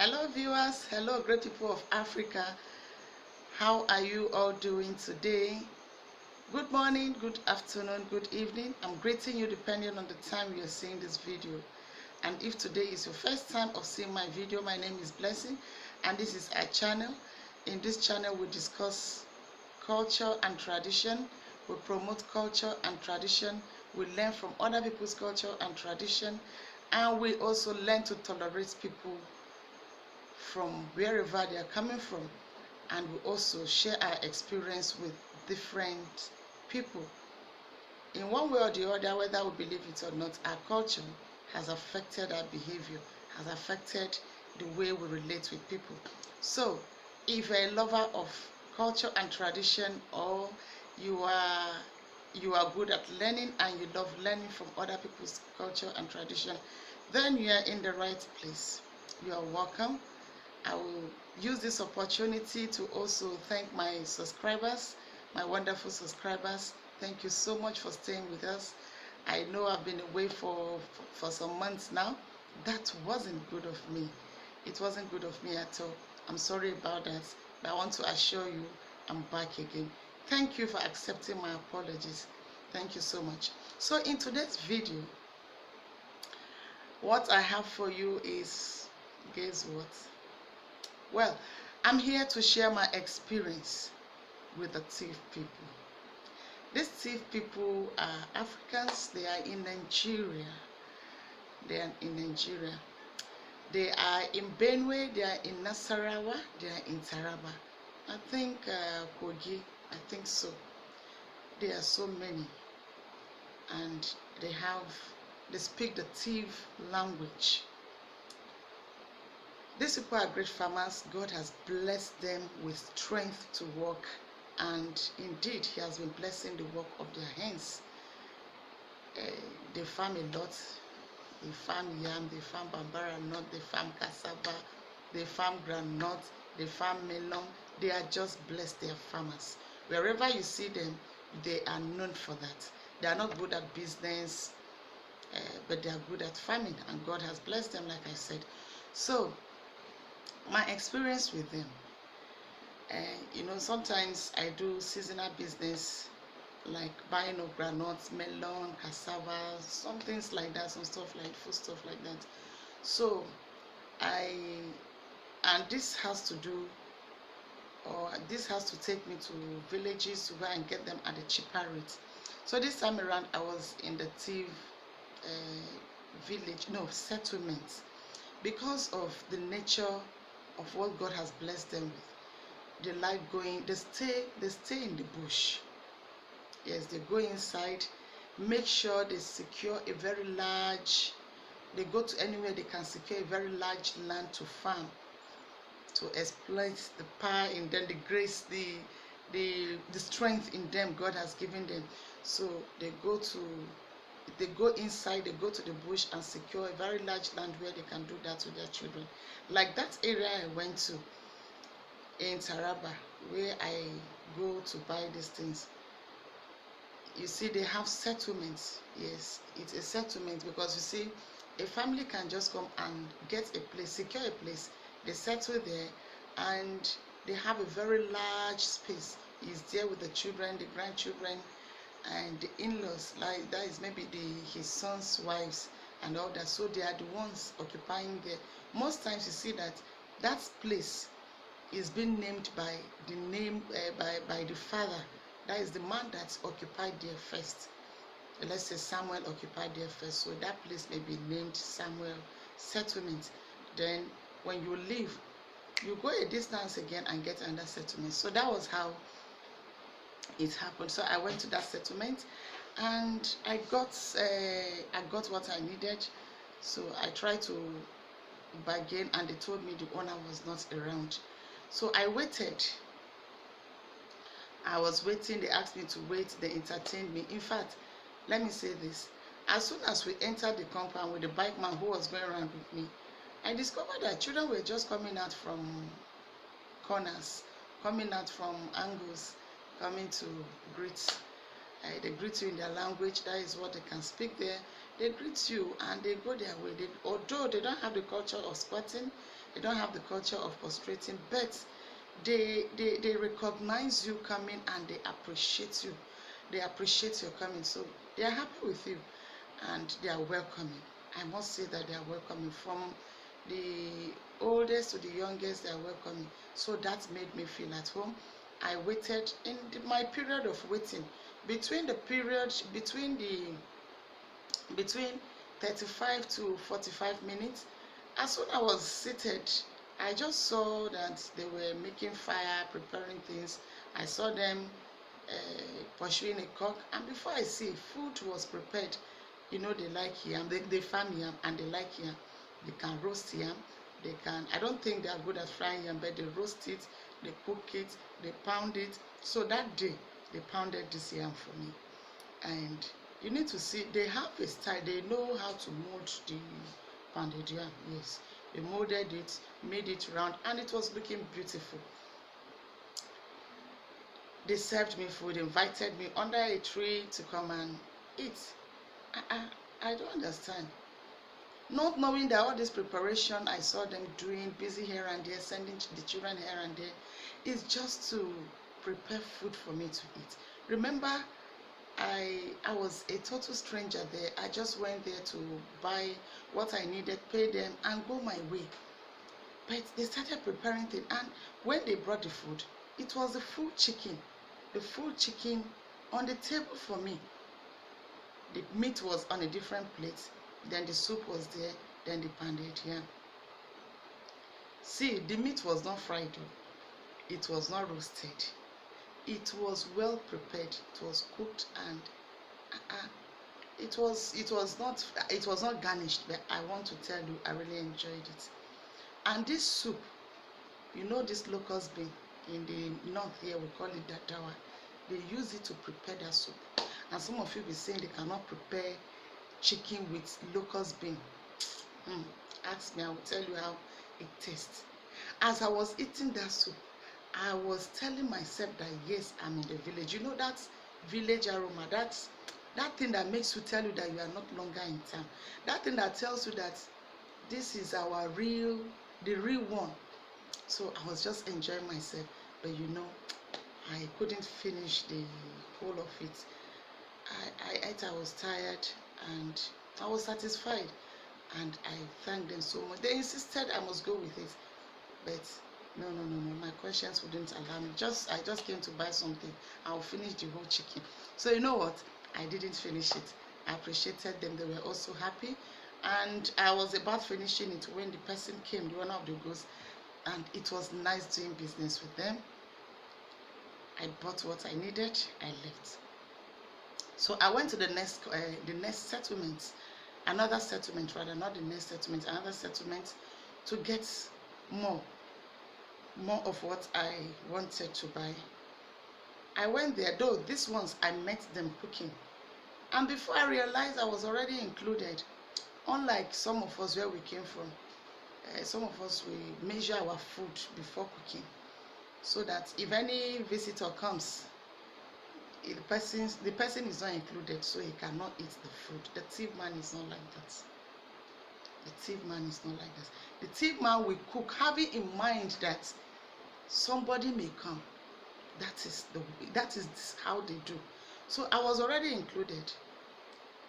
Hello viewers, hello great people of Africa. How are you all doing today? Good morning, good afternoon, good evening. I'm greeting you depending on the time you're seeing this video. And if today is your first time of seeing my video, my name is Blessing and this is our channel. In this channel we discuss culture and tradition. We promote culture and tradition. We learn from other people's culture and tradition, and we also learn to tolerate people from wherever they are coming from, and we also share our experience with different people. In one way or the other, whether we believe it or not, our culture has affected our behavior, has affected the way we relate with people. So if you're a lover of culture and tradition, or you are good at learning and you love learning from other people's culture and tradition, then you are in the right place. You are welcome. I will use this opportunity to also thank my subscribers, my wonderful subscribers. Thank you so much for staying with us. I know I've been away for some months now. That wasn't good of me. It wasn't good of me at all. I'm sorry about that, but I want to assure you I'm back again. Thank you for accepting my apologies. Thank you so much. So in today's video, what I have for you is, guess what? Well, I'm here to share my experience with the thief people. These thief people are Africans. They are in Nigeria. They are in Nigeria. They are in Benue. They are in Nasarawa. They are in Taraba. I think Kogi. I think so. There are so many, and they speak the thief language. These people are great farmers. God has blessed them with strength to work, and indeed He has been blessing the work of their hands. They farm a lot. They farm yam, they farm bambara nut, they farm cassava, they farm groundnut, they farm melon. They are just blessed. They are farmers. Wherever you see them, they are known for that. They are not good at business, but they are good at farming, and God has blessed them, like I said. So my experience with them, sometimes I do seasonal business, like buying of granules, melon, cassava, some things like that, some stuff like food stuff like that. So this has to do, or this has to take me to villages to go and get them at a cheaper rate. So this time around I was in the Tiv settlement, because of the nature of what God has blessed them with. They like going, they stay in the bush. Yes, they go inside, make sure they secure a very large, they go to anywhere they can secure a very large land to farm, to exploit the power in them, the grace, the strength in them God has given them. So they go inside, they go to the bush and secure a very large land where they can do that to their children. Like that area I went to in Taraba, where I go to buy these things. You see, they have settlements. Yes, it's a settlement, because you see, a family can just come and get a place, secure a place, they settle there, and they have a very large space. He's there with the children, the grandchildren, and the in-laws, like that is maybe his son's wives and all that. So they are the ones occupying there. Most times you see that place is being named by the name by the father. That is the man that occupied there first. Let's say Samuel occupied there first, so that place may be named Samuel Settlement. Then when you leave, you go a distance again and get another settlement. So that was how it happened. So I went to that settlement, and I got what I needed. So I tried to bargain, and they told me the owner was not around. So I waited. I was waiting. They asked me to wait. They entertained me. In fact, let me say this. As soon as we entered the compound with the bike man who was going around with me, I discovered that children were just coming out from corners, coming out from angles, coming to greet. They greet you in their language. That is what they can speak there. They greet you and they go their way. Although they don't have the culture of squatting, they don't have the culture of prostrating, but they recognize you coming and they appreciate you. They appreciate your coming. So they are happy with you and they are welcoming. I must say that they are welcoming. From the oldest to the youngest, they are welcoming. So that made me feel at home. I waited in my period of waiting, between 35 to 45 minutes. As soon as I was seated, I just saw that they were making fire, preparing things. I saw them pursuing a cock, and before I see, food was prepared. You know, they like yam, they farm yam and they like yam. They can roast yam, they can, I don't think they are good at frying yam, but they roast it, they cook it, they pound it. So that day they pounded this yam for me. And you need to see, they have a style, they know how to mold the pounded yam. Yes, they molded it, made it round, and it was looking beautiful. They served me food, invited me under a tree to come and eat. I don't understand. Not knowing that all this preparation I saw them doing, busy here and there, sending the children here and there, is just to prepare food for me to eat. Remember, I was a total stranger there. I just went there to buy what I needed, pay them, and go my way. But they started preparing things, and when they brought the food, it was the full chicken. The full chicken on the table for me. The meat was on a different plate, then the soup was there, then the pounded yam. See, the meat was not fried, it was not roasted. It was well prepared, it was cooked, and it was not garnished, but I want to tell you, I really enjoyed it. And this soup, you know, this locust bean, in the north here we call it dadawa. They use it to prepare that soup. And some of you be saying they cannot prepare chicken with locust bean. Ask me, I will tell you how it tastes. As I was eating that soup, I was telling myself that yes, I'm in the village. You know that village aroma, that thing that makes you tell you that you are not longer in town. That thing that tells you that this is the real one. So I was just enjoying myself. But you know, I couldn't finish the whole of it. I ate, I was tired, and I was satisfied. And I thanked them so much. They insisted I must go with it. But no, my conscience wouldn't allow me. I just came to buy something. I'll finish the whole chicken. So you know what? I didn't finish it. I appreciated them. They were also happy. And I was about finishing it when the person came, the owner of the goods, and it was nice doing business with them. I bought what I needed. I left. So I went to the next settlement, another settlement rather, not the next settlement, another settlement, to get more of what I wanted to buy. I went there, though these ones I met them cooking, and before I realized I was already included. Unlike some of us where we came from, some of us, we measure our food before cooking, so that if any visitor comes, the person is not included, so he cannot eat the food. The thief man is not like that. The thief man is not like that. The thief man will cook, having in mind that somebody may come. That is how they do. So I was already included,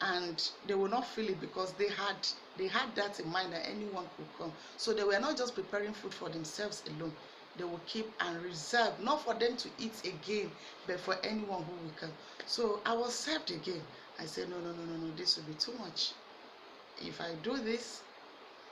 and they will not feel it because they had that in mind that anyone could come. So they were not just preparing food for themselves alone. They will keep and reserve, not for them to eat again, but for anyone who will come. So I was served again. I said, no, this will be too much. If I do this,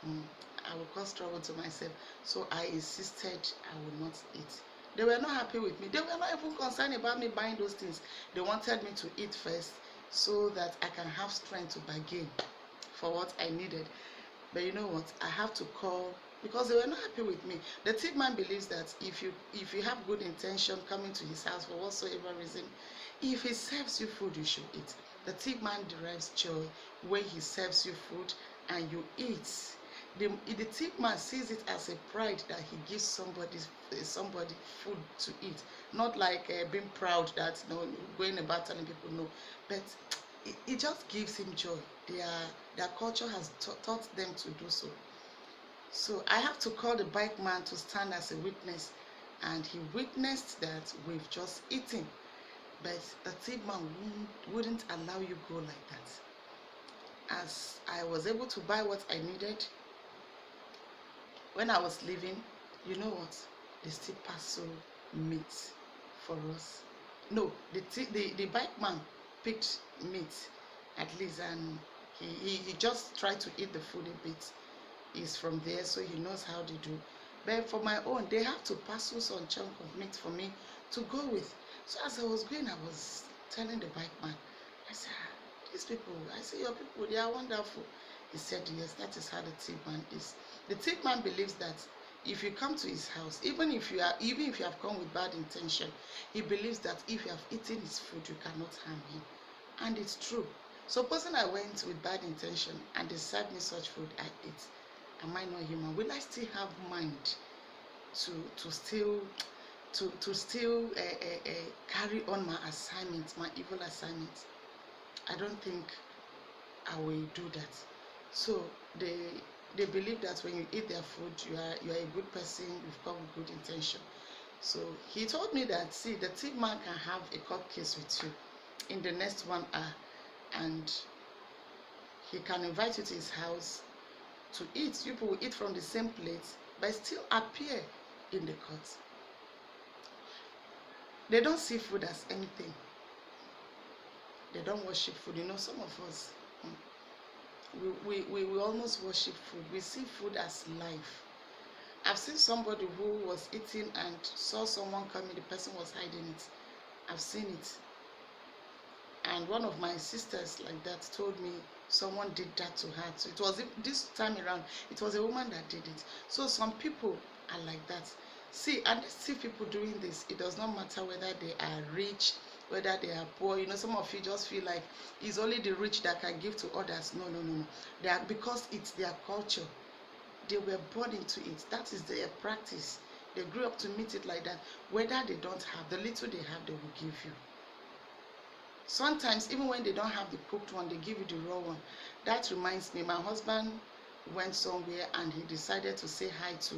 I will cause trouble to myself. So I insisted I would not eat. They were not happy with me. They were not even concerned about me buying those things. They wanted me to eat first so that I can have strength to bargain for what I needed. But you know what? I have to call, because they were not happy with me. The thief man believes that if you have good intention coming to his house for whatsoever reason, if he serves you food, you should eat. The thief man derives joy when he serves you food and you eat. The thief man sees it as a pride that he gives somebody food to eat, not like being proud that going about telling people no. But it just gives him joy. Their culture has taught them to do so. So I have to call the bike man to stand as a witness, and he witnessed that we've just eaten, but the thief man wouldn't allow you go like that. As I was able to buy what I needed, when I was leaving, you know what? They still parcel meat for us. No, the bike man picked meat at least, and he just tried to eat the food a bit. He's from there, so he knows how they do. But for my own, they have to parcel some chunk of meat for me to go with. So as I was going, I was telling the bike man, I said, these people, I say, your people, they are wonderful. He said, yes, that is how the thief man is. The thief man believes that if you come to his house, even if you have come with bad intention, he believes that if you have eaten his food, you cannot harm him. And it's true. Supposing I went with bad intention and they served me such food, I ate. Am I not human? Will I still have mind to still carry on my assignments, my evil assignments? I don't think I will do that. So they believe that when you eat their food, you are a good person, you've come with good intention. So he told me that, see, the thief man can have a court case with you in the next 1 hour, and he can invite you to his house to eat. You people will eat from the same plate, but still appear in the court. They don't see food as anything. They don't worship food. You know, some of us, we almost worship food. We see food as life. I've seen somebody who was eating and saw someone coming, the person was hiding it. I've seen it. And one of my sisters like that told me someone did that to her. So it was, this time around, it was a woman that did it. So some people are like that. See, and see people doing this, it does not matter whether they are rich, whether they are poor. You know, some of you just feel like it's only the rich that can give to others. No. They are, because it's their culture. They were born into it. That is their practice. They grew up to meet it like that. Whether they don't have, the little they have, they will give you. Sometimes, even when they don't have the cooked one, they give you the raw one. That reminds me, my husband went somewhere and he decided to say hi to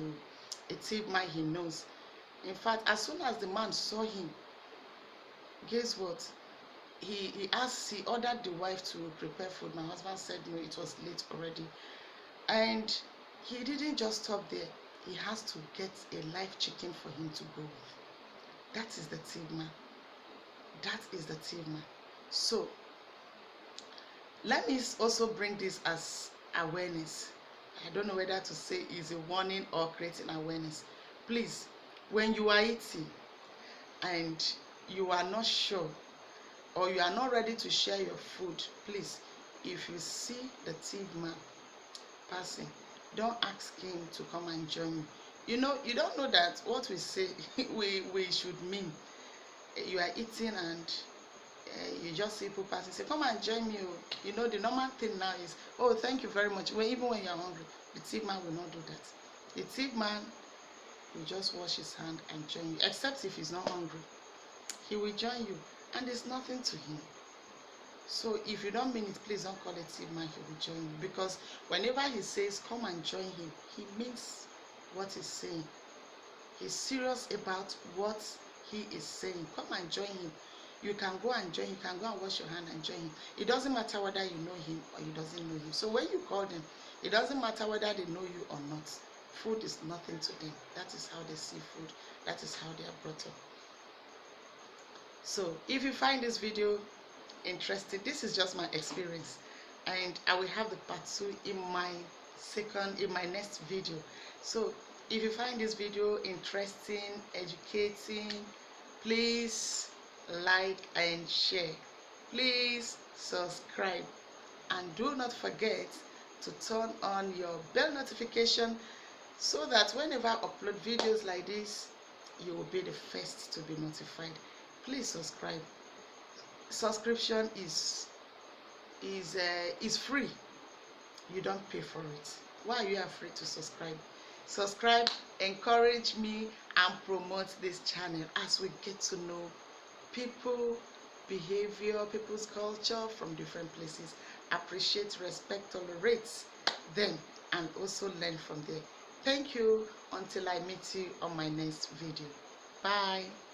a thief man he knows. In fact, as soon as the man saw him, guess what? He ordered the wife to prepare food. My husband said no, it was late already. And he didn't just stop there. He has to get a live chicken for him to go with. That is the thief man. That is the thief man. So, let me also bring this as awareness. I don't know whether to say is a warning or creating awareness. Please, when you are eating and you are not sure or you are not ready to share your food, please, if you see the thief man passing, don't ask him to come and join you. You know, you don't know that what we say we should mean. You are eating and you just see people passing, say, come and join me. You know, the normal thing now is, oh, thank you very much. Even when you're hungry, the thief man will not do that. The thief man will just wash his hand and join you, except if he's not hungry. He will join you, and there's nothing to him. So if you don't mean it, please don't call it thief man. He will join you, because whenever he says, come and join him, he means what he's saying. He's serious about what he is saying. Come and join him. You can go and join. You can go and wash your hand and join him. It doesn't matter whether you know him or you doesn't know him. So when you call them, it doesn't matter whether they know you or not. Food is nothing to them. That is how they see food. That is how they are brought up. So if you find this video interesting, this is just my experience, and I will have the part 2 in my next video. So if you find this video interesting, educating, please like and share. Please subscribe, and do not forget to turn on your bell notification so that whenever I upload videos like this, you will be the first to be notified. Please subscribe. Subscription is free. You don't pay for it. Why are you afraid to subscribe? Subscribe, encourage me, and promote this channel as we get to know people behavior, people's culture from different places. Appreciate, respect, tolerate them, and also learn from there. Thank you. Until I meet you on my next video. Bye.